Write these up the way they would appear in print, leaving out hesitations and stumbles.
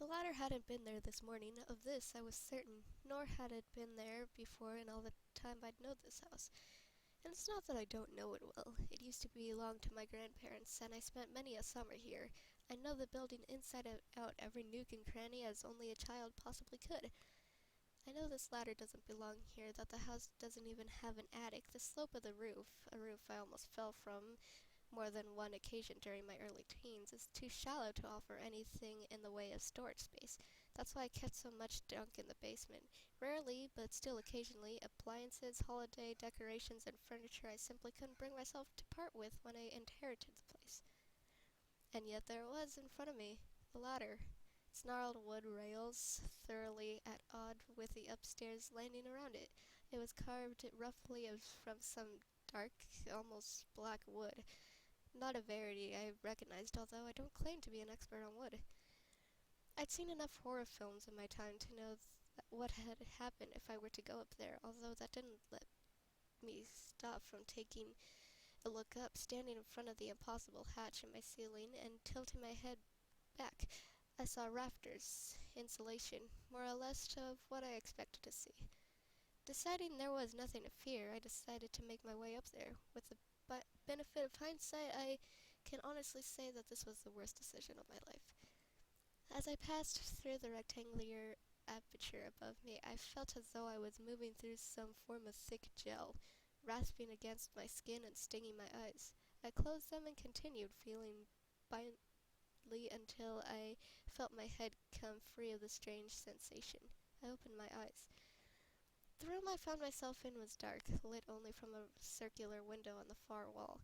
The ladder hadn't been there this morning, of this I was certain, nor had it been there before in all the time I'd known this house. And it's not that I don't know it well. It used to belong to my grandparents, and I spent many a summer here. I know the building inside and out, every nook and cranny, as only a child possibly could. I know this ladder doesn't belong here, that the house doesn't even have an attic. The slope of the roof, a roof I almost fell from more than one occasion during my early teens, is too shallow to offer anything in the way of storage space. That's why I kept so much junk in the basement. Rarely, but still occasionally, appliances, holiday decorations, and furniture I simply couldn't bring myself to part with when I inherited the place. And yet there it was in front of me, the ladder. Its gnarled wood rails thoroughly at odds with the upstairs landing around it. It was carved roughly from some dark, almost black wood. Not a verity I recognized, although I don't claim to be an expert on wood. I'd seen enough horror films in my time to know what had happened if I were to go up there, although that didn't let me stop from taking a look up, standing in front of the impossible hatch in my ceiling and tilting my head back. I saw rafters, insulation, more or less of what I expected to see. Deciding there was nothing to fear, I decided to make my way up there. With the benefit of hindsight, I can honestly say that this was the worst decision of my life. As I passed through the rectangular aperture above me, I felt as though I was moving through some form of thick gel, rasping against my skin and stinging my eyes. I closed them and continued, feeling violently until I felt my head come free of the strange sensation. I opened my eyes. The room I found myself in was dark, lit only from a circular window on the far wall.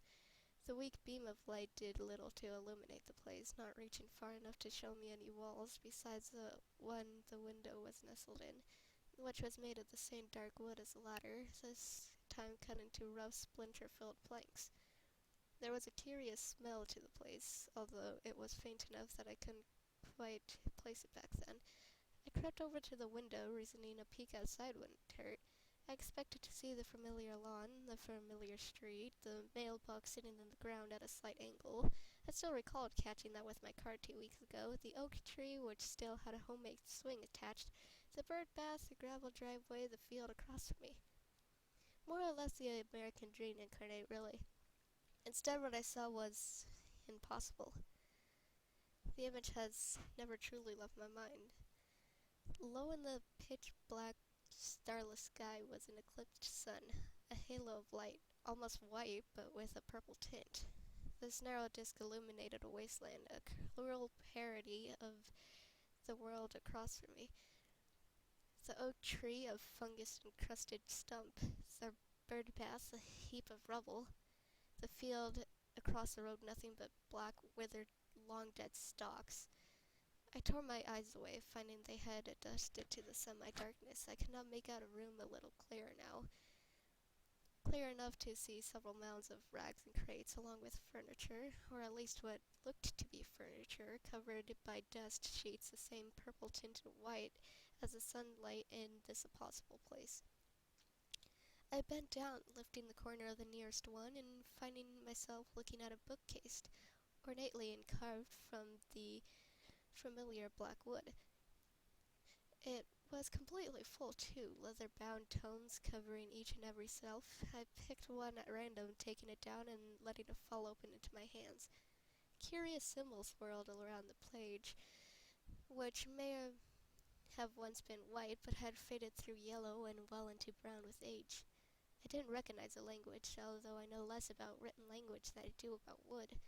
The weak beam of light did little to illuminate the place, not reaching far enough to show me any walls besides the one the window was nestled in, which was made of the same dark wood as the ladder, this time cut into rough, splinter-filled planks. There was a curious smell to the place, although it was faint enough that I couldn't quite place it back then. I crept over to the window, reasoning a peek outside wouldn't hurt. I expected to see the familiar lawn, the familiar street, the mailbox sitting in the ground at a slight angle. I still recalled catching that with my car 2 weeks ago, the oak tree which still had a homemade swing attached, the bird bath, the gravel driveway, the field across from me. More or less the American dream incarnate, really. Instead, what I saw was impossible. The image has never truly left my mind. Low in the pitch-black, starless sky was an eclipsed sun, a halo of light, almost white but with a purple tint. This narrow disk illuminated a wasteland, a cruel parody of the world across from me. The oak tree, a fungus-encrusted stump, the bird path, a heap of rubble, the field across the road nothing but black, withered, long-dead stalks. I tore my eyes away, finding they had adjusted to the semi-darkness. I could not make out a room a little clearer now. Clear enough to see several mounds of rags and crates, along with furniture, or at least what looked to be furniture, covered by dust sheets the same purple-tinted white as the sunlight in this impossible place. I bent down, lifting the corner of the nearest one, and finding myself looking at a bookcase, ornately carved from the familiar black wood. It was completely full, too, leather-bound tomes covering each and every shelf. I picked one at random, taking it down and letting it fall open into my hands. Curious symbols swirled around the page, which may have once been white, but had faded through yellow and well into brown with age. I didn't recognize the language, although I know less about written language than I do about wood.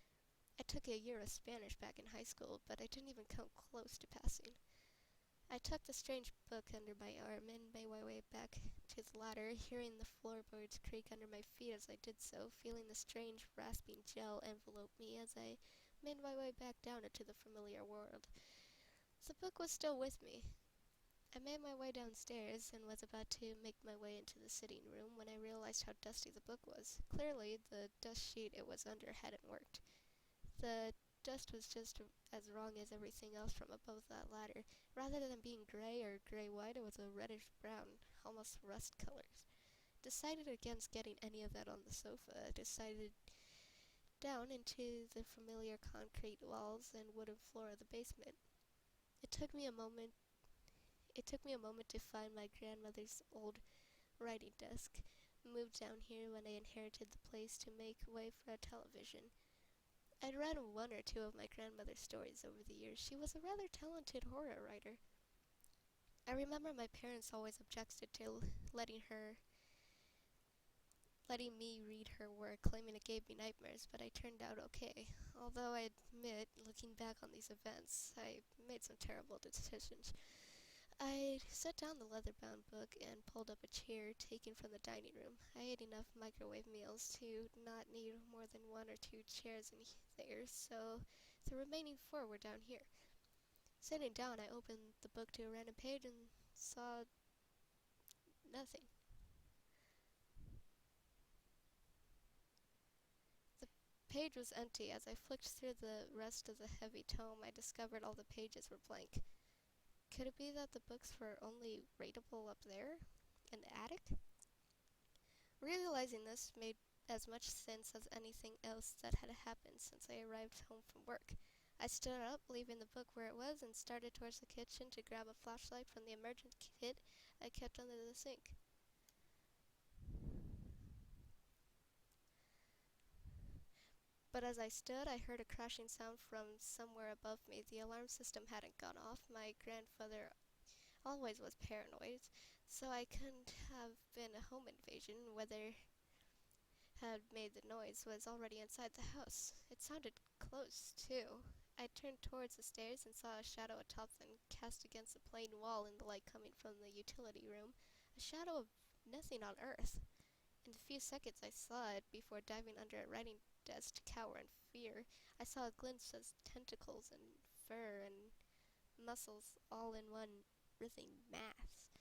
I took a year of Spanish back in high school, but I didn't even come close to passing. I tucked the strange book under my arm and made my way back to the ladder, hearing the floorboards creak under my feet as I did so, feeling the strange rasping gel envelope me as I made my way back down into the familiar world. The book was still with me. I made my way downstairs and was about to make my way into the sitting room when I realized how dusty the book was. Clearly, the dust sheet it was under hadn't worked. The dust was just as wrong as everything else from above that ladder. Rather than being gray or gray-white, it was a reddish-brown, almost rust colors. Decided against getting any of that on the sofa. Decided down into the familiar concrete walls and wooden floor of the basement. It took me a moment it took me a moment to find my grandmother's old writing desk. Moved down here when I inherited the place to make way for a television. I'd read one or two of my grandmother's stories over the years. She was a rather talented horror writer. I remember my parents always objected to letting me read her work, claiming it gave me nightmares, but I turned out okay. Although I admit, looking back on these events, I made some terrible decisions. I set down the leather-bound book and pulled up a chair taken from the dining room. I ate enough microwave meals to not need more than one or two chairs in there, so the remaining four were down here. Sitting down, I opened the book to a random page and saw nothing. The page was empty. As I flicked through the rest of the heavy tome, I discovered all the pages were blank. Could it be that the books were only readable up there? In the attic? Realizing this made as much sense as anything else that had happened since I arrived home from work. I stood up, leaving the book where it was, and started towards the kitchen to grab a flashlight from the emergency kit I kept under the sink. But as I stood, I heard a crashing sound from somewhere above me. The alarm system hadn't gone off. My grandfather always was paranoid, so I couldn't have been a home invasion. Whether had made the noise was already inside the house. It sounded close, too. I turned towards the stairs and saw a shadow atop them cast against the plain wall in the light coming from the utility room. A shadow of nothing on earth. In the few seconds I saw it before diving under a writing desk to cower in fear. I saw a glimpse of tentacles and fur and muscles all in one writhing mass.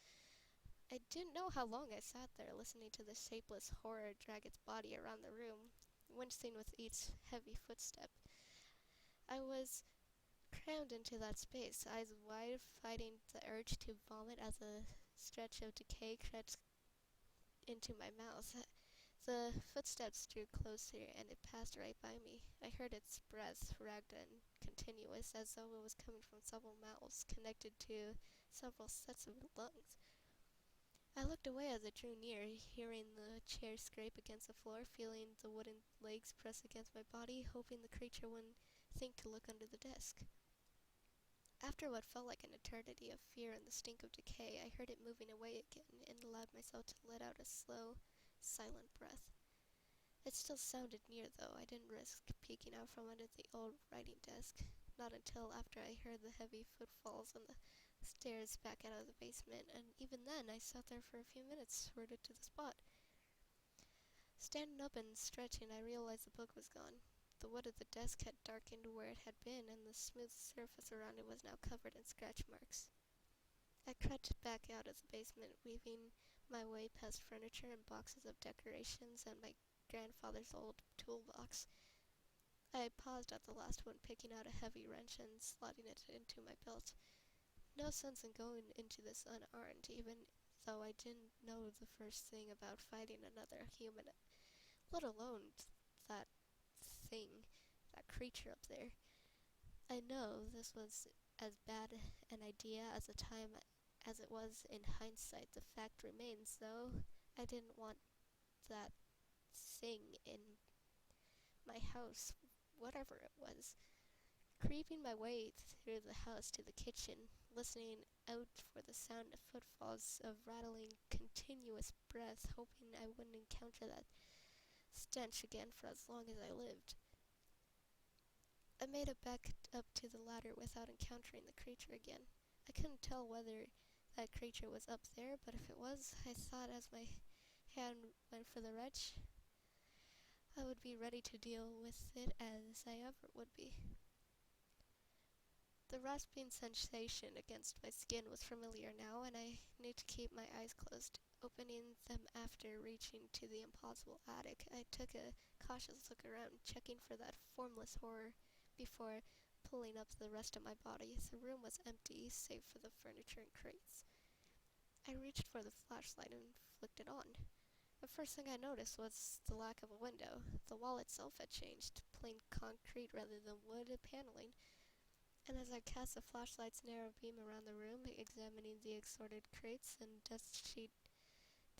I didn't know how long I sat there listening to the shapeless horror drag its body around the room, wincing with each heavy footstep. I was crammed into that space, eyes wide, fighting the urge to vomit as a stretch of decay crept into my mouth. The footsteps drew closer, and it passed right by me. I heard its breath, ragged and continuous, as though it was coming from several mouths connected to several sets of lungs. I looked away as it drew near, hearing the chair scrape against the floor, feeling the wooden legs press against my body, hoping the creature wouldn't think to look under the desk. After what felt like an eternity of fear and the stink of decay, I heard it moving away again and allowed myself to let out a slow, silent breath. It still sounded near, though. I didn't risk peeking out from under the old writing desk, not until after I heard the heavy footfalls on the stairs back out of the basement, and even then I sat there for a few minutes, rooted to the spot. Standing up and stretching, I realized the book was gone. The wood of the desk had darkened where it had been, and the smooth surface around it was now covered in scratch marks. I crept back out of the basement, weaving my way past furniture and boxes of decorations and my grandfather's old toolbox. I paused at the last one, picking out a heavy wrench and slotting it into my belt. No sense in going into this unarmed, even though I didn't know the first thing about fighting another human, let alone that thing, that creature up there. I know this was as bad an idea as the time as it was in hindsight. The fact remains, though, I didn't want that thing in my house, whatever it was. Creeping my way through the house to the kitchen, listening out for the sound of footfalls, of rattling, continuous breath, hoping I wouldn't encounter that stench again for as long as I lived. I made it back up to the ladder without encountering the creature again. I couldn't tell whether that creature was up there, but if it was, I thought as my hand went for the wrench, I would be ready to deal with it as I ever would be. The rasping sensation against my skin was familiar now, and I knew to keep my eyes closed. Opening them after reaching to the impossible attic, I took a cautious look around, checking for that formless horror before pulling up the rest of my body. The room was empty, save for the furniture and crates. I reached for the flashlight and flicked it on. The first thing I noticed was the lack of a window. The wall itself had changed, plain concrete rather than wood paneling. And as I cast the flashlight's narrow beam around the room, examining the assorted crates and dust sheet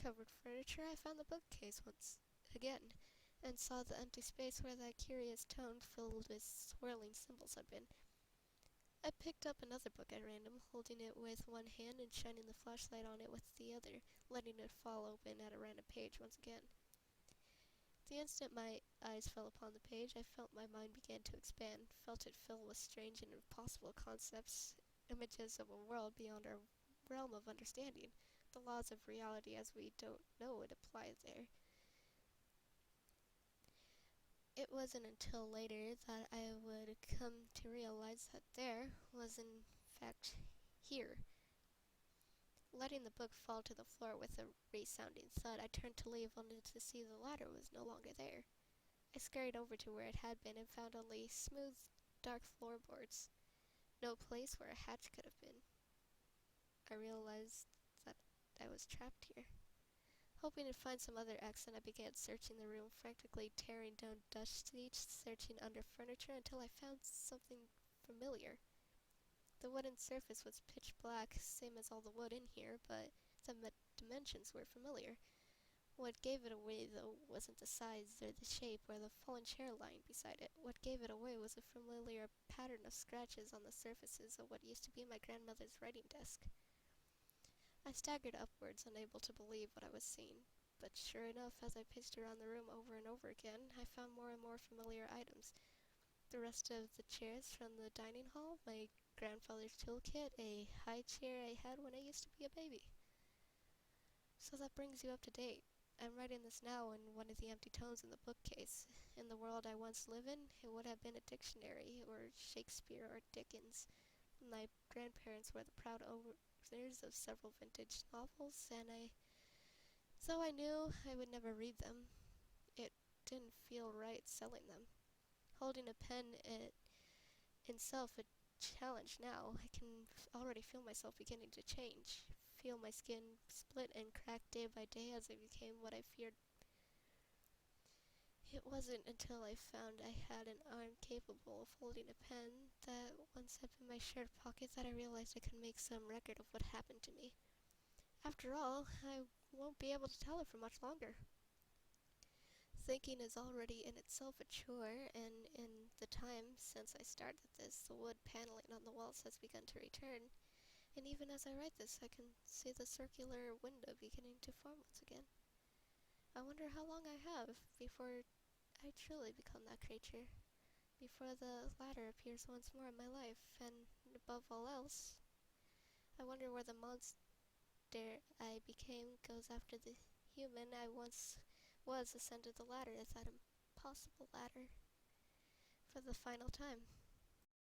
covered furniture, I found the bookcase once again, and saw the empty space where that curious tome filled with swirling symbols had been. I picked up another book at random, holding it with one hand and shining the flashlight on it with the other, letting it fall open at a random page once again. The instant my eyes fell upon the page, I felt my mind begin to expand, felt it fill with strange and impossible concepts, images of a world beyond our realm of understanding. The laws of reality as we don't know it apply there. It wasn't until later that I would come to realize that there was in fact here. Letting the book fall to the floor with a resounding thud, I turned to leave only to see the ladder was no longer there. I scurried over to where it had been and found only smooth, dark floorboards. No place where a hatch could have been. I realized that I was trapped here. Hoping to find some other exit, I began searching the room, frantically tearing down dust sheets, searching under furniture until I found something familiar. The wooden surface was pitch black, same as all the wood in here, but the dimensions were familiar. What gave it away, though, wasn't the size or the shape or the fallen chair lying beside it. What gave it away was a familiar pattern of scratches on the surfaces of what used to be my grandmother's writing desk. I staggered upwards, unable to believe what I was seeing. But sure enough, as I paced around the room over and over again, I found more and more familiar items. The rest of the chairs from the dining hall, my grandfather's toolkit, a high chair I had when I used to be a baby. So that brings you up to date. I'm writing this now in one of the empty tomes in the bookcase. In the world I once lived in, it would have been a dictionary, or Shakespeare, or Dickens. My grandparents were the proud owners of several vintage novels, though I knew I would never read them, it didn't feel right selling them. Holding a pen in itself a challenge now, I can already feel myself beginning to change. Feel my skin split and crack day by day as I became what I feared. It wasn't until I found I had an arm capable of holding a pen that once had been my shirt pocket that I realized I could make some record of what happened to me. After all, I won't be able to tell it for much longer. Thinking is already in itself a chore, and in the time since I started this, the wood paneling on the walls has begun to return, and even as I write this, I can see the circular window beginning to form once again. I wonder how long I have before I truly become that creature, before the ladder appears once more in my life, and above all else, I wonder where the monster I became goes after the human I once was ascended the ladder, is that impossible ladder, for the final time.